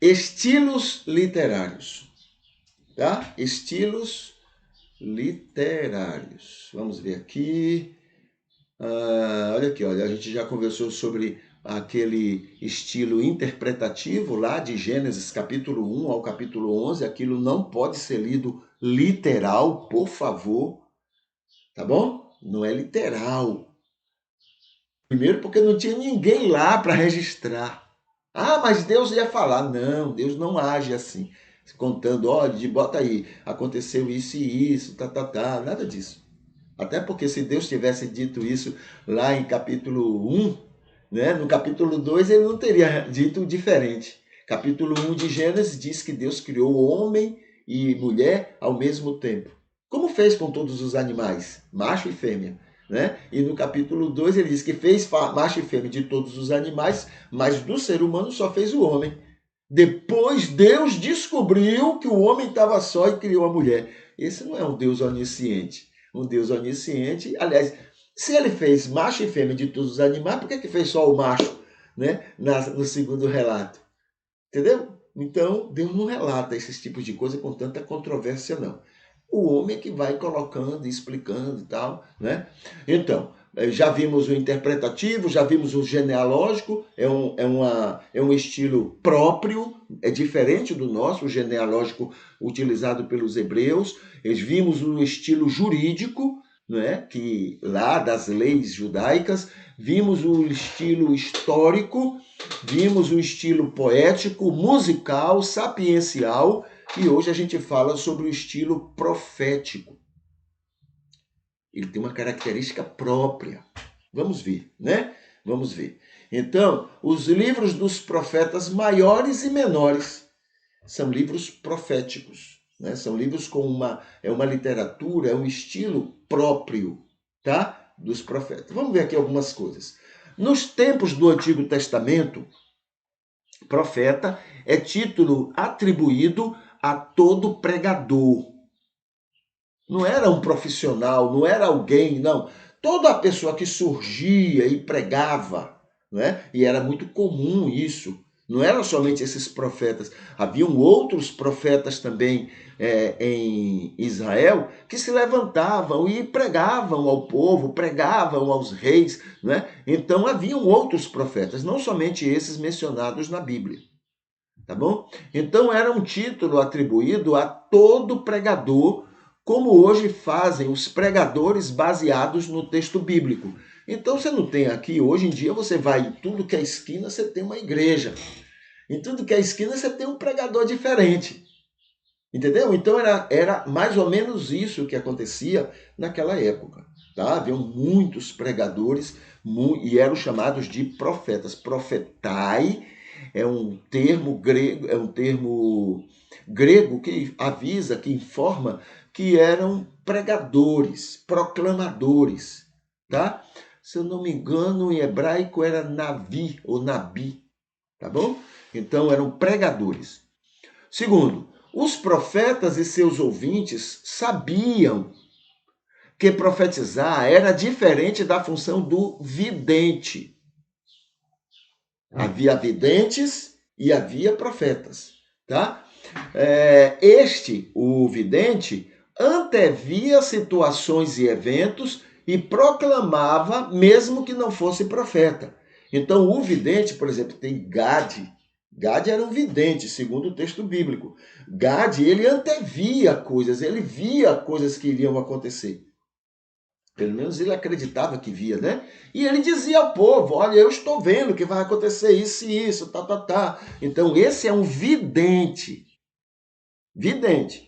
Estilos literários, tá? Estilos literários. Vamos ver aqui. Olha aqui, olha, a gente já conversou sobre aquele estilo interpretativo lá de Gênesis capítulo 1 ao capítulo 11. Aquilo não pode ser lido literal, por favor, tá bom? Não é literal. Primeiro porque não tinha ninguém lá para registrar. Ah, mas Deus ia falar. Não, Deus não age assim. Contando, olha, bota aí, aconteceu isso e isso, tá, nada disso. Até porque se Deus tivesse dito isso lá em capítulo 1, né, no capítulo 2 ele não teria dito diferente. Capítulo 1 de Gênesis diz que Deus criou homem e mulher ao mesmo tempo. Como fez com todos os animais, macho e fêmea. Né? E no capítulo 2 ele diz que fez macho e fêmea de todos os animais, mas do ser humano só fez o homem. Depois Deus descobriu que o homem estava só e criou a mulher. Esse não é um Deus onisciente. Um Deus onisciente, aliás, se ele fez macho e fêmea de todos os animais, por que fez só o macho, né? No segundo relato? Entendeu? Então, Deus não relata esses tipos de coisa com tanta controvérsia, não. O homem é que vai colocando, explicando e tal, né? Então, já vimos o interpretativo, já vimos o genealógico, é um estilo próprio, é diferente do nosso, o genealógico utilizado pelos hebreus. Vimos o estilo jurídico, né, que lá das leis judaicas, vimos o estilo histórico, vimos o estilo poético, musical, sapiencial, e hoje a gente fala sobre o estilo profético. Ele tem uma característica própria. Vamos ver, né? Vamos ver. Então, os livros dos profetas maiores e menores são livros proféticos, né? São livros com uma literatura, é um estilo próprio, tá? Dos profetas. Vamos ver aqui algumas coisas. Nos tempos do Antigo Testamento, profeta é título atribuído a todo pregador. Não era um profissional, não era alguém, não. Toda a pessoa que surgia e pregava, né? E era muito comum isso. Não eram somente esses profetas. Haviam outros profetas também em Israel que se levantavam e pregavam ao povo, pregavam aos reis. Né? Então haviam outros profetas, não somente esses mencionados na Bíblia. Tá bom? Então era um título atribuído a todo pregador, como hoje fazem os pregadores baseados no texto bíblico. Então você não tem aqui, hoje em dia você vai em tudo que é esquina, você tem uma igreja. Em tudo que é esquina você tem um pregador diferente. Entendeu? Então era mais ou menos isso que acontecia naquela época. Tá? Haviam muitos pregadores e eram chamados de profetas. Profetai é um termo grego que avisa, que informa que eram pregadores, proclamadores, tá? Se eu não me engano, em hebraico era navi ou nabi, tá bom? Então eram pregadores. Segundo, os profetas e seus ouvintes sabiam que profetizar era diferente da função do vidente. Havia videntes e havia profetas, tá? O vidente, antevia situações e eventos e proclamava, mesmo que não fosse profeta. Então, o vidente, por exemplo, tem Gade. Gade era um vidente, segundo o texto bíblico. Gade, ele antevia coisas, ele via coisas que iriam acontecer. Pelo menos ele acreditava que via, né? E ele dizia ao povo, olha, eu estou vendo que vai acontecer isso e isso, tá. Então, esse é um vidente. Vidente.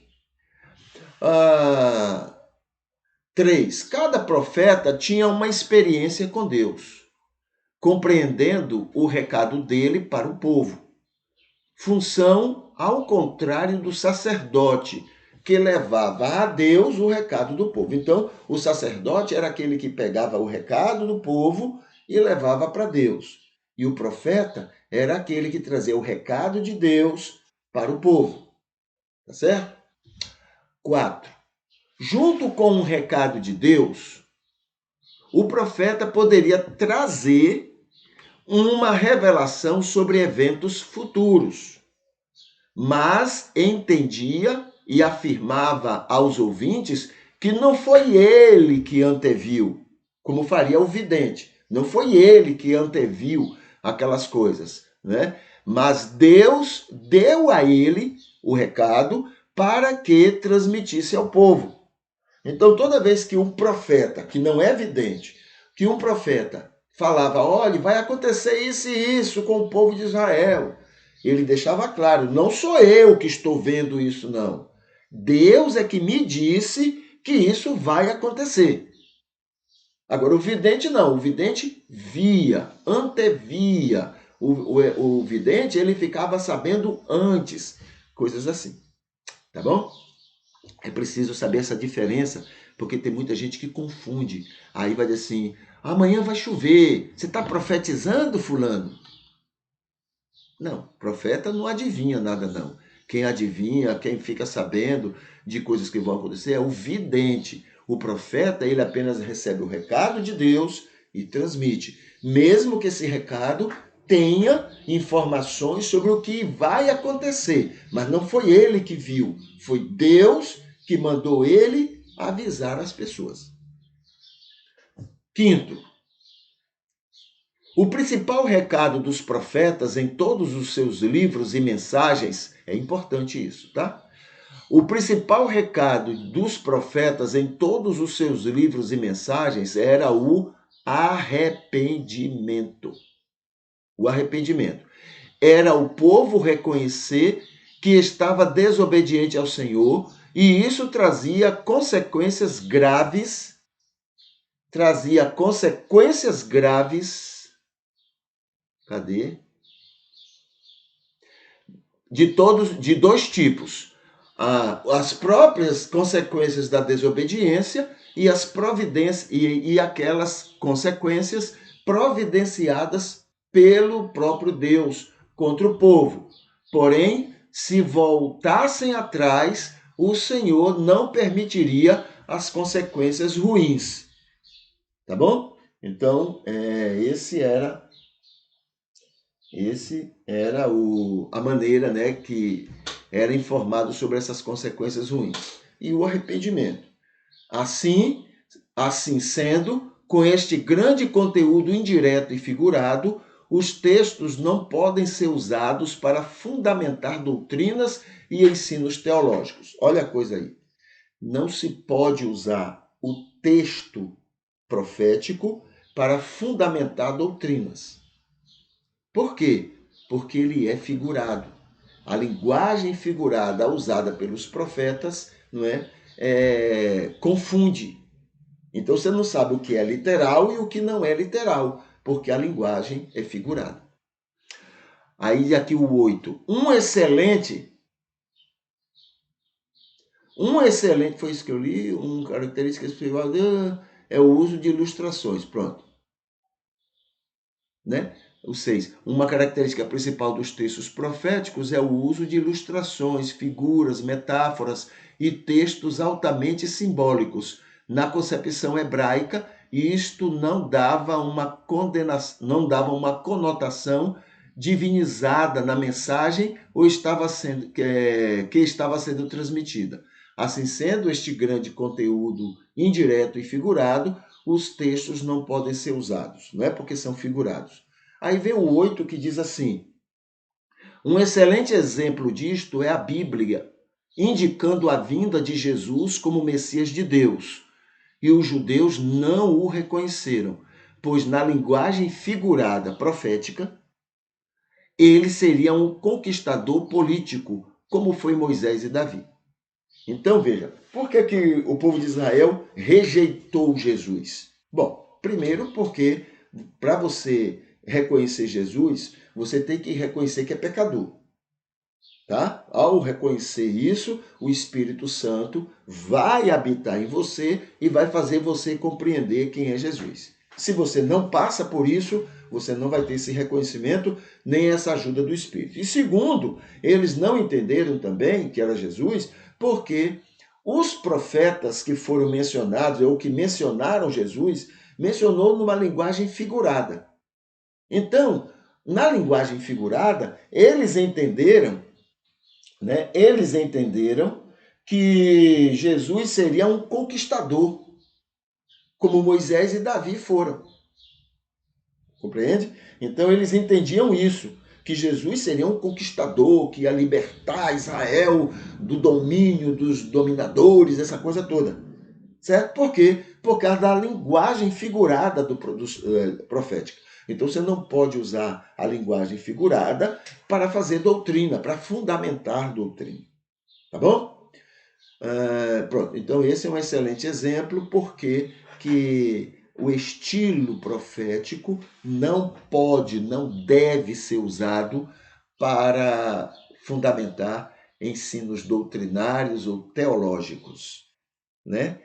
3. Cada profeta tinha uma experiência com Deus, compreendendo o recado dele para o povo. Função ao contrário do sacerdote, que levava a Deus o recado do povo. Então, o sacerdote era aquele que pegava o recado do povo e levava para Deus. E o profeta era aquele que trazia o recado de Deus para o povo. Tá certo? 4. Junto com o recado de Deus, o profeta poderia trazer uma revelação sobre eventos futuros. mas entendia e afirmava aos ouvintes que não foi ele que anteviu, como faria o vidente. Não foi ele que anteviu aquelas coisas, né? Mas Deus deu a ele o recado para que transmitisse ao povo. Então, toda vez que um profeta, que não é vidente, que um profeta falava, olha, vai acontecer isso e isso com o povo de Israel, ele deixava claro, não sou eu que estou vendo isso, não. Deus é que me disse que isso vai acontecer. Agora, o vidente não, o vidente via, antevia. O vidente, ele ficava sabendo antes, coisas assim, tá bom? É preciso saber essa diferença, porque tem muita gente que confunde. Aí vai dizer assim, amanhã vai chover, você está profetizando, fulano? Não, profeta não adivinha nada, não. Quem adivinha, quem fica sabendo de coisas que vão acontecer é o vidente. O profeta, ele apenas recebe o recado de Deus e transmite. Mesmo que esse recado tenha informações sobre o que vai acontecer. Mas não foi ele que viu, foi Deus que mandou ele avisar as pessoas. Quinto, o principal recado dos profetas em todos os seus livros e mensagens, é importante isso, tá? O principal recado dos profetas em todos os seus livros e mensagens era o arrependimento. O arrependimento. Era o povo reconhecer que estava desobediente ao Senhor e isso trazia consequências graves. Cadê? De dois tipos. As próprias consequências da desobediência e as providências e aquelas consequências providenciadas pelo próprio Deus contra o povo. Porém, se voltassem atrás, o Senhor não permitiria as consequências ruins. Tá bom? Então, esse era a maneira, né, que era informado sobre essas consequências ruins. E o arrependimento. Assim sendo, com este grande conteúdo indireto e figurado, os textos não podem ser usados para fundamentar doutrinas e ensinos teológicos. Olha a coisa aí. Não se pode usar o texto profético para fundamentar doutrinas. Por quê? Porque ele é figurado. A linguagem figurada usada pelos profetas, não confunde. Então você não sabe o que é literal e o que não é literal, porque a linguagem é figurada. Aí aqui o 8. Um excelente, foi isso que eu li, característica espiritual é o uso de ilustrações. Pronto. Né? O 6. Uma característica principal dos textos proféticos é o uso de ilustrações, figuras, metáforas e textos altamente simbólicos. Na concepção hebraica, isto não dava uma conotação divinizada na mensagem ou que estava sendo transmitida. Assim sendo, este grande conteúdo indireto e figurado, os textos não podem ser usados, não é porque são figurados. Aí vem o 8 que diz assim: um excelente exemplo disto é a Bíblia, indicando a vinda de Jesus como Messias de Deus. E os judeus não o reconheceram, pois na linguagem figurada profética, ele seria um conquistador político, como foi Moisés e Davi. Então veja, por que o povo de Israel rejeitou Jesus? Bom, primeiro porque para você reconhecer Jesus, você tem que reconhecer que é pecador. Tá? Ao reconhecer isso, o Espírito Santo vai habitar em você e vai fazer você compreender quem é Jesus. Se você não passa por isso, você não vai ter esse reconhecimento nem essa ajuda do Espírito. E segundo, eles não entenderam também que era Jesus, porque os profetas que foram mencionados, ou que mencionaram Jesus, mencionou numa linguagem figurada. Então, na linguagem figurada, eles entenderam né? Eles entenderam que Jesus seria um conquistador, como Moisés e Davi foram. Compreende? Então eles entendiam isso, que Jesus seria um conquistador, que ia libertar Israel do domínio dos dominadores, essa coisa toda. Certo? Por quê? Por causa da linguagem figurada do profética. Então você não pode usar a linguagem figurada para fazer doutrina, para fundamentar doutrina. Tá bom? Pronto. Então esse é um excelente exemplo, porque que o estilo profético não pode, não deve ser usado para fundamentar ensinos doutrinários ou teológicos, né?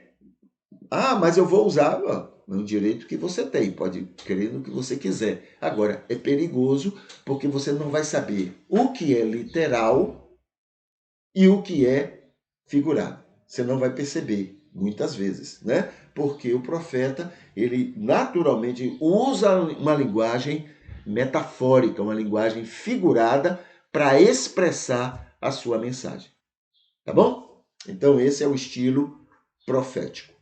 Ah, mas eu vou usar. É um direito que você tem, pode crer no que você quiser. Agora, é perigoso porque você não vai saber o que é literal e o que é figurado. Você não vai perceber, muitas vezes, né? Porque o profeta, ele naturalmente usa uma linguagem metafórica, uma linguagem figurada para expressar a sua mensagem. Tá bom? Então, esse é o estilo profético.